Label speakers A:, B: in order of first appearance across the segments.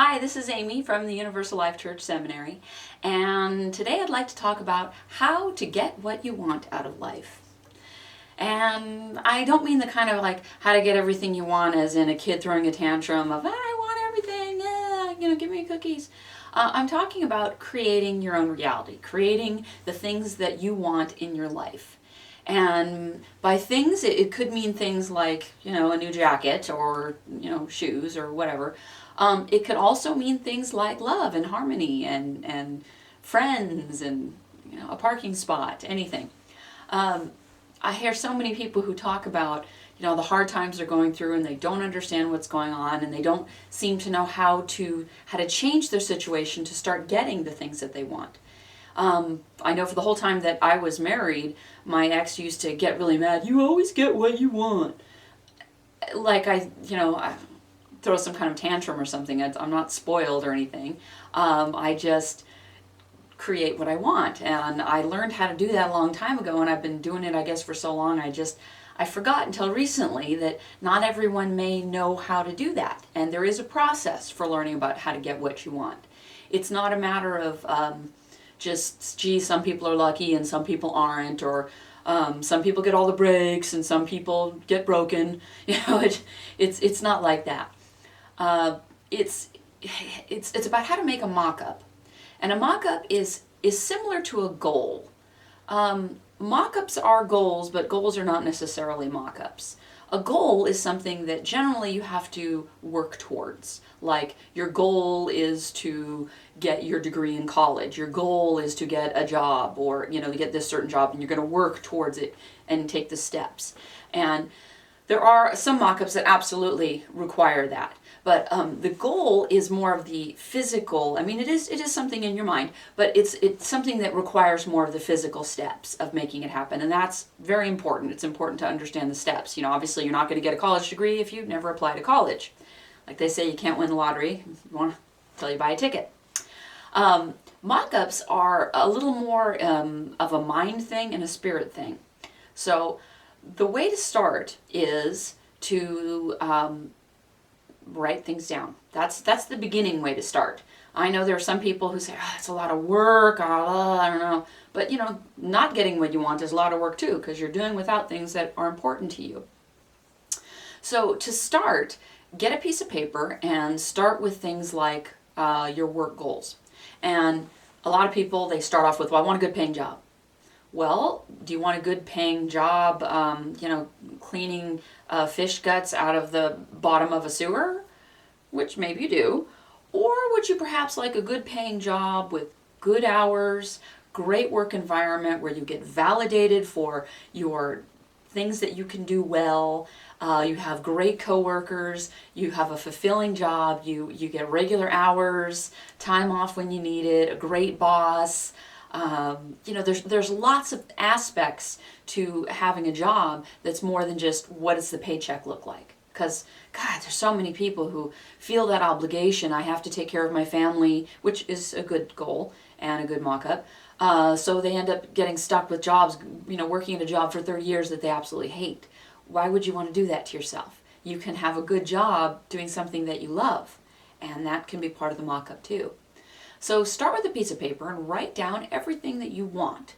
A: Hi, this is Amy from the Universal Life Church Seminary, and today I'd like to talk about how to get what you want out of life. And I don't mean the kind of like how to get everything you want as in a kid throwing a tantrum of, I want everything, give me cookies. I'm talking about creating your own reality, creating the things that you want in your life. And by things, it could mean things like, a new jacket or, shoes or whatever. It could also mean things like love and harmony and friends and, a parking spot, anything. I hear so many people who talk about, the hard times they're going through and they don't understand what's going on and they don't seem to know how to change their situation to start getting the things that they want. I know for the whole time that I was married, my ex used to get really mad. You always get what you want. Like I throw some kind of tantrum or something. I'm not spoiled or anything. I just create what I want. And I learned how to do that a long time ago, and I've been doing it, I guess, for so long. I forgot until recently that not everyone may know how to do that. And there is a process for learning about how to get what you want. It's not a matter of some people are lucky and some people aren't, or some people get all the breaks and some people get broken. It's not like that. It's about how to make a mock-up. And a mock-up is similar to a goal. Mock-ups are goals, but goals are not necessarily mock-ups. A goal is something that generally you have to work towards. Like your goal is to get your degree in college. Your goal is to get a job or, to get this certain job, and you're going to work towards it and take the steps. And there are some mock-ups that absolutely require that. But the goal is more of the physical. I mean, it is something in your mind, but it's something that requires more of the physical steps of making it happen, and that's very important. It's important to understand the steps. Obviously, you're not going to get a college degree if you've never applied to college. Like they say, you can't win the lottery until you buy a ticket. Mock-ups are a little more of a mind thing and a spirit thing. So the way to start is to write things down. That's the beginning way to start. I know there are some people who say, it's a lot of work, I don't know. But, not getting what you want is a lot of work too, because you're doing without things that are important to you. So to start, get a piece of paper and start with things like your work goals. And a lot of people, they start off with, I want a good paying job. Well, do you want a good paying job, cleaning fish guts out of the bottom of a sewer? Which maybe you do. Or would you perhaps like a good paying job with good hours, great work environment where you get validated for your things that you can do well, you have great coworkers, you have a fulfilling job, you get regular hours, time off when you need it, a great boss. There's lots of aspects to having a job that's more than just what does the paycheck look like. Because, God, there's so many people who feel that obligation. I have to take care of my family, which is a good goal and a good mock-up. So they end up getting stuck with jobs, working at a job for 30 years that they absolutely hate. Why would you want to do that to yourself? You can have a good job doing something that you love, and that can be part of the mock-up too. So start with a piece of paper and write down everything that you want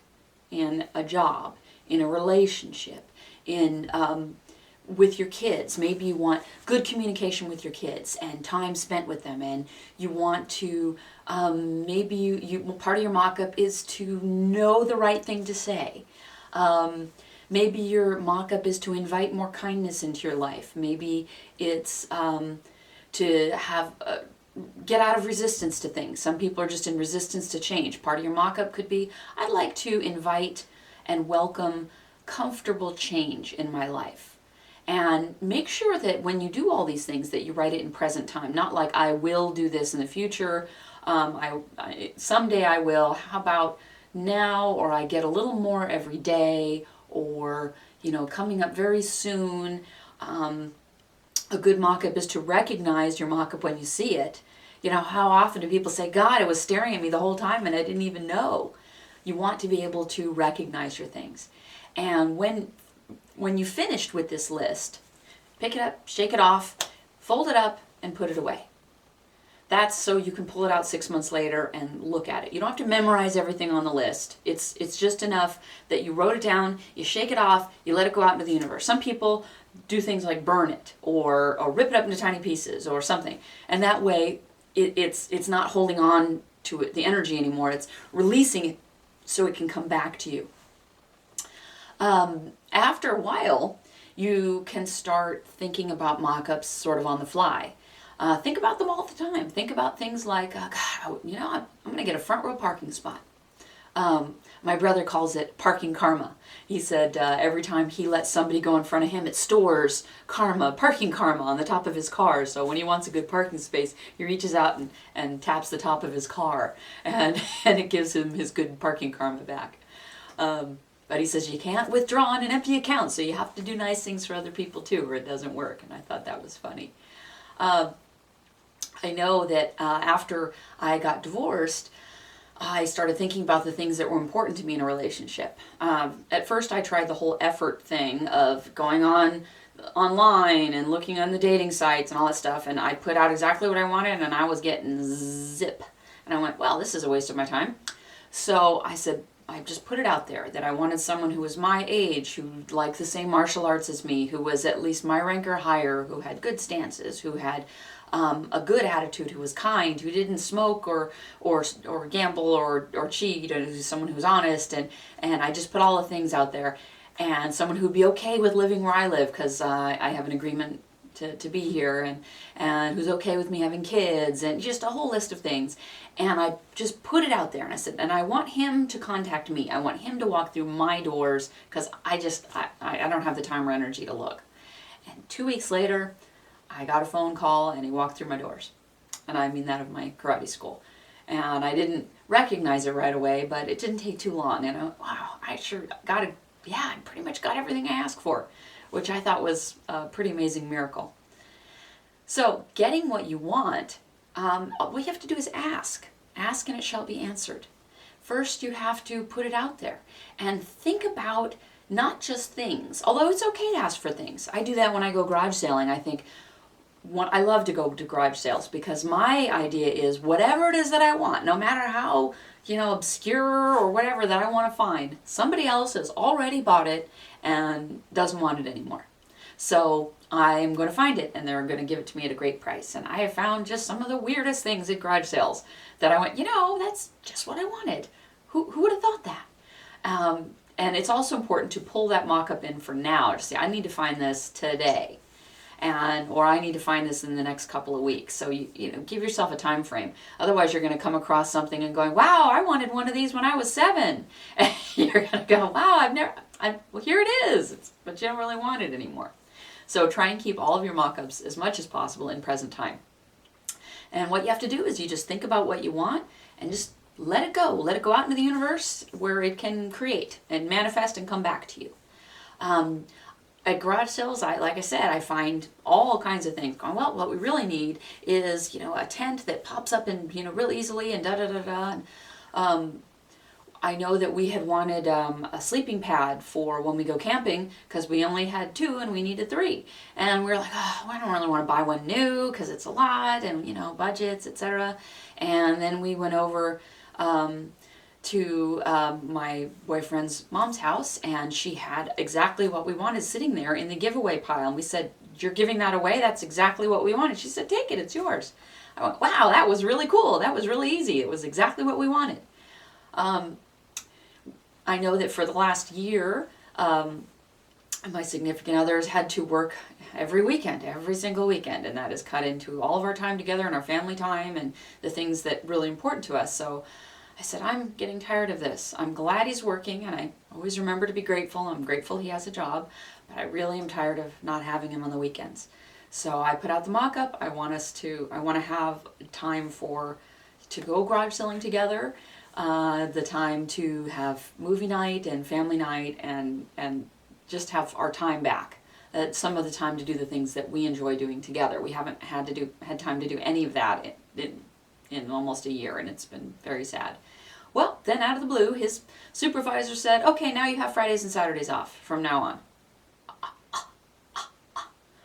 A: in a job, in a relationship, with your kids. Maybe you want good communication with your kids and time spent with them, and you want to, maybe you part of your mock-up is to know the right thing to say. Maybe your mock-up is to invite more kindness into your life. Maybe it's to have get out of resistance to things. Some people are just in resistance to change. Part of your mock-up could be, I'd like to invite and welcome comfortable change in my life. And make sure that when you do all these things that you write it in present time, not like I will do this in the future, someday I will, how about now, or I get a little more every day, or coming up very soon. A good mock-up is to recognize your mock-up when you see it. How often do people say, God, it was staring at me the whole time and I didn't even know? You want to be able to recognize your things. And when you finished with this list, pick it up, shake it off, fold it up, and put it away. That's so you can pull it out 6 months later and look at it. You don't have to memorize everything on the list. It's just enough that you wrote it down, you shake it off, you let it go out into the universe. Some people do things like burn it or rip it up into tiny pieces or something. And that way it's not holding on to it, the energy anymore. It's releasing it so it can come back to you. After a while, you can start thinking about mock-ups sort of on the fly. Think about them all the time. Think about things like, God, I'm going to get a front row parking spot. My brother calls it parking karma. He said every time he lets somebody go in front of him, it stores karma, parking karma on the top of his car. So when he wants a good parking space, he reaches out and taps the top of his car, and it gives him his good parking karma back. But he says you can't withdraw on an empty account, so you have to do nice things for other people too, or it doesn't work. And I thought that was funny. I know that after I got divorced, I started thinking about the things that were important to me in a relationship. At first I tried the whole effort thing of going online and looking on the dating sites and all that stuff, and I put out exactly what I wanted, and I was getting zip. And I went, well, this is a waste of my time. So I said, I just put it out there that I wanted someone who was my age, who liked the same martial arts as me, who was at least my rank or higher, who had good stances, who had a good attitude, who was kind, who didn't smoke or gamble or cheat, or someone who's honest, and I just put all the things out there, and someone who'd be okay with living where I live because I have an agreement to be here, and who's okay with me having kids, and just a whole list of things. And I just put it out there, and I said, and I want him to contact me. I want him to walk through my doors because I don't have the time or energy to look. And 2 weeks later, I got a phone call, and he walked through my doors. And I mean that of my karate school. And I didn't recognize it right away, but it didn't take too long. And wow, I sure got it. Yeah, I pretty much got everything I asked for, which I thought was a pretty amazing miracle. So getting what you want, what you have to do is ask. Ask and it shall be answered. First, you have to put it out there and think about not just things, although it's okay to ask for things. I do that when I go garage sailing. I think, I love to go to garage sales because my idea is whatever it is that I want, no matter how obscure or whatever that I want to find, somebody else has already bought it and doesn't want it anymore. So I'm going to find it, and they're going to give it to me at a great price. And I have found just some of the weirdest things at garage sales that I went, that's just what I wanted. Who would have thought that? And it's also important to pull that mock-up in for now, to say, I need to find this today. Or I need to find this in the next couple of weeks. So you give yourself a time frame. Otherwise, you're going to come across something and going, wow, I wanted one of these when I was 7. And you're going to go, wow, well, here it is. But you don't really want it anymore. So try and keep all of your mock-ups as much as possible in present time. And what you have to do is you just think about what you want and just let it go. Let it go out into the universe where it can create and manifest and come back to you. At garage sales, like I said, I find all kinds of things going, well, what we really need is, a tent that pops up and, real easily and da-da-da-da. I know that we had wanted a sleeping pad for when we go camping because we only had 2 and we needed 3. And we were like, oh, I don't really want to buy one new because it's a lot and, budgets, etc. And then we went over to my boyfriend's mom's house, and she had exactly what we wanted sitting there in the giveaway pile. And we said, you're giving that away? That's exactly what we wanted. She said, take it, it's yours. I went, wow, that was really cool. That was really easy. It was exactly what we wanted. I know that for the last year, my significant others had to work every weekend, every single weekend, and that has cut into all of our time together and our family time and the things that are really important to us. So I said, I'm getting tired of this. I'm glad he's working, and I always remember to be grateful. I'm grateful he has a job, but I really am tired of not having him on the weekends. So I put out the mock-up. I want to have time to go garage selling together, the time to have movie night and family night, and just have our time back. Some of the time to do the things that we enjoy doing together. We haven't had time to do any of that in almost a year, and it's been very sad. Well, then out of the blue, his supervisor said, okay, now you have Fridays and Saturdays off from now on.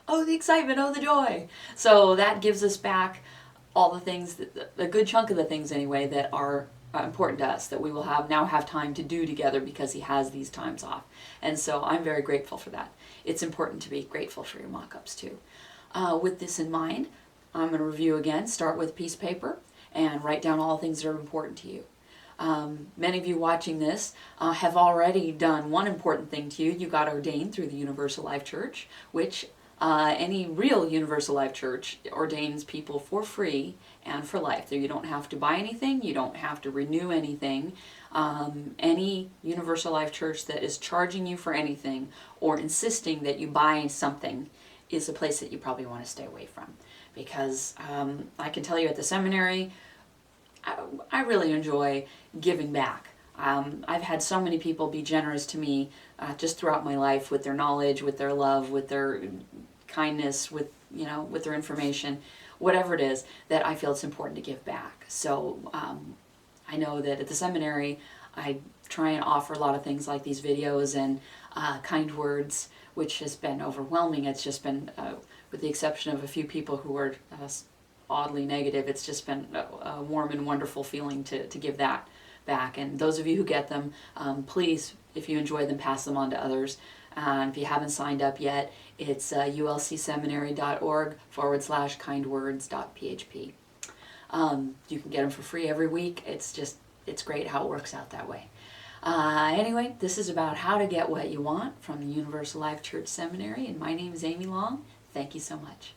A: Oh, the excitement, oh, the joy. So that gives us back all the things, a good chunk of the things anyway, that are important to us, that we will now have time to do together because he has these times off. And so I'm very grateful for that. It's important to be grateful for your mock-ups too. With this in mind, I'm going to review again, start with a piece of paper and write down all the things that are important to you. Many of you watching this have already done one important thing to you. You got ordained through the Universal Life Church, which any real Universal Life Church ordains people for free and for life. You don't have to buy anything, you don't have to renew anything. Any Universal Life Church that is charging you for anything or insisting that you buy something is a place that you probably want to stay away from. Because I can tell you at the seminary, I really enjoy giving back. I've had so many people be generous to me just throughout my life with their knowledge, with their love, with their kindness, with their information, whatever it is, that I feel it's important to give back. So I know that at the seminary I try and offer a lot of things like these videos and kind words, which has been overwhelming. It's just been, with the exception of a few people who are oddly negative, it's just been a warm and wonderful feeling to give that back. And those of you who get them, please, if you enjoy them, pass them on to others. And if you haven't signed up yet, it's ulcseminary.org/kindwords.php. You can get them for free every week. It's great how it works out that way. Anyway, this is about how to get what you want from the Universal Life Church Seminary, and my name is Amy Long. Thank you so much.